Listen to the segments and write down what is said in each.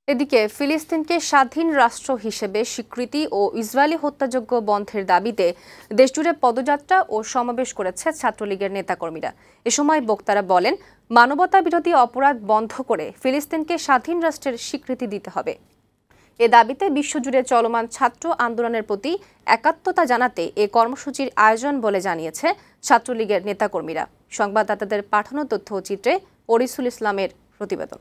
এদিকে ফিলিস্তিনকে স্বাধীন রাষ্ট্র হিসেবে স্বীকৃতি ও ইসরায়েলি হত্যাযজ্ঞ বন্ধের দাবিতে দেশজুড়ে পদযাত্রা ও সমাবেশ করেছে ছাত্রলীগের নেতাকর্মীরা। এ সময় বক্তারা বলেন, মানবতা বিরোধী অপরাধ বন্ধ করে ফিলিস্তিনকে স্বাধীন রাষ্ট্রের স্বীকৃতি দিতে হবে। এ দাবিতে বিশ্বজুড়ে চলমান ছাত্র আন্দোলনের প্রতি একাত্মতা জানাতে এ কর্মসূচির আয়োজন বলে জানিয়েছে ছাত্রলীগের নেতাকর্মীরা। সংবাদদাতাদের পাঠানো তথ্যচিত্রে ওরিসুল ইসলামের প্রতিবেদন।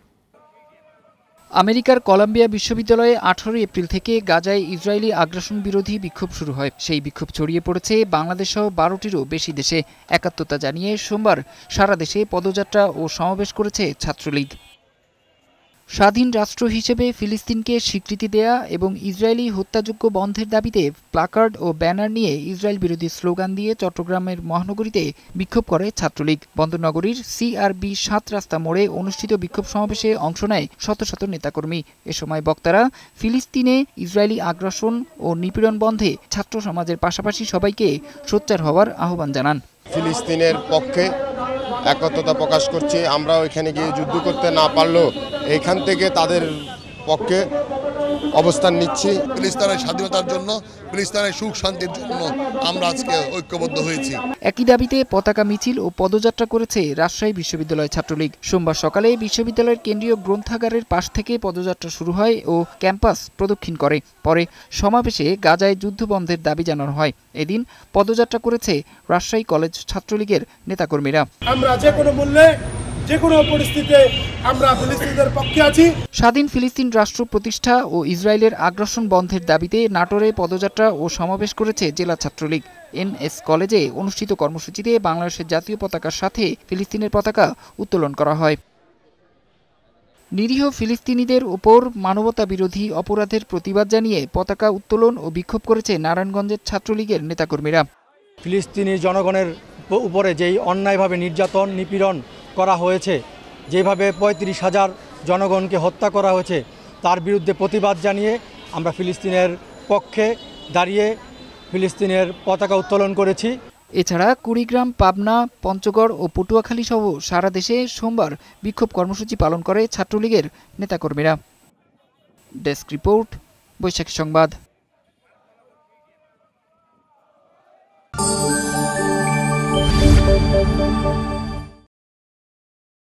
আমেরিকার কলাম্বিয়া বিশ্ববিদ্যালয়ে 18 এপ্রিল থেকে গাজায় ইসরায়েলি আগ্রাসন বিরোধী বিক্ষোভ শুরু হয়। সেই বিক্ষোভ ছড়িয়ে পড়েছে বাংলাদেশসহ 12টিরও বেশি দেশে। একাত্মতা জানিয়ে সোমবার সারা দেশে পদযাত্রা ও সমাবেশ করেছে ছাত্রলীগ। স্বাধীন রাষ্ট্র হিসেবে ফিলিস্তিনকে স্বীকৃতি দেয়া এবং ইসরায়েলি হত্যাযজ্ঞ বন্ধের দাবিতে প্লাকার্ড ও ব্যানার নিয়ে ইসরায়েল বিরোধী স্লোগান দিয়ে চট্টগ্রামের মহানগরীতে বিক্ষোভ করে ছাত্রলীগ। বন্দরনগরীর CRB 7 রাস্তা মোড়ে অনুষ্ঠিত বিক্ষোভ সমাবেশে অংশ নেয় শত শত নেতাকর্মী। এ সময় বক্তারা ফিলিস্তিনে ইসরায়েলি আগ্রাসন ও নিপীড়ন বন্ধে ছাত্র সমাজের পাশাপাশি সবাইকে সোচ্চার হওয়ার আহ্বান জানান। ফিলিস্তিনের পক্ষে একত্রতা প্রকাশ করছি। আমরা ওইখানে গিয়ে যুদ্ধ করতে না পারলেও এখান থেকে তাদের পক্ষে অবস্থান নিচ্ছি। ফিলিস্তিনের স্বাধীনতার জন্য, ফিলিস্তিনের সুখ শান্তির জন্য আমরা আজকে ঐক্যবদ্ধ হয়েছি। একই দাবিতে পতাকা মিছিল ও পদযাত্রা করেছে রাজশাহী বিশ্ববিদ্যালয় ছাত্রলীগ। সোমবার সকালে বিশ্ববিদ্যালয়ের কেন্দ্রীয় গ্রন্থাগারের পাশ থেকে পদযাত্রা শুরু হয় ও ক্যাম্পাস প্রদক্ষিণ করে। পরে সমাবেশে গাজায় যুদ্ধ বন্ধের দাবি জানানো হয়। এদিন পদযাত্রা করেছে রাজশাহী কলেজ ছাত্রলীগের নেতাকর্মীরা। আমরা যে কোনো মূল্যে যে কোনো পরিস্থিতিতে আমরা ফিলিস্তিনিদের পক্ষে আছি। স্বাধীন ফিলিস্তিন রাষ্ট্র প্রতিষ্ঠা ও ইসরায়েলের আগ্রাসন বন্ধের দাবিতে নাটোরে পদযাত্রা ও সমাবেশ করেছে জেলা ছাত্রলীগ। NS কলেজে অনুষ্ঠিত কর্মসূচিতে বাংলাদেশের জাতীয় পতাকার সাথে ফিলিস্তিনের পতাকা উত্তোলন করা হয়। নিরীহ ফিলিস্তিনিদের উপর মানবতা বিরোধী অপরাধের প্রতিবাদ জানিয়ে পতাকা উত্তোলন ও বিক্ষোভ করেছে নারায়ণগঞ্জের ছাত্রলীগের নেতাকর্মীরা। ফিলিস্তিনি জনগণের উপরে যেই অন্যায়ভাবে নির্যাতন নিপীড়ন করা হয়েছে, যেভাবে 35,000 জনগণকে হত্যা করা হয়েছে, তার বিরুদ্ধে প্রতিবাদ জানিয়ে আমরা ফিলিস্তিনের পক্ষে দাঁড়িয়ে ফিলিস্তিনের পতাকা উত্তোলন করেছি। এছাড়া কুড়িগ্রাম, পাবনা, পঞ্চগড় ও পটুয়াখালী সহ সারা দেশে সোমবার বিক্ষোভ কর্মসূচি পালন করে ছাত্রলীগের নেতাকর্মীরা। ডেস্ক রিপোর্ট, বৈশাখী সংবাদ।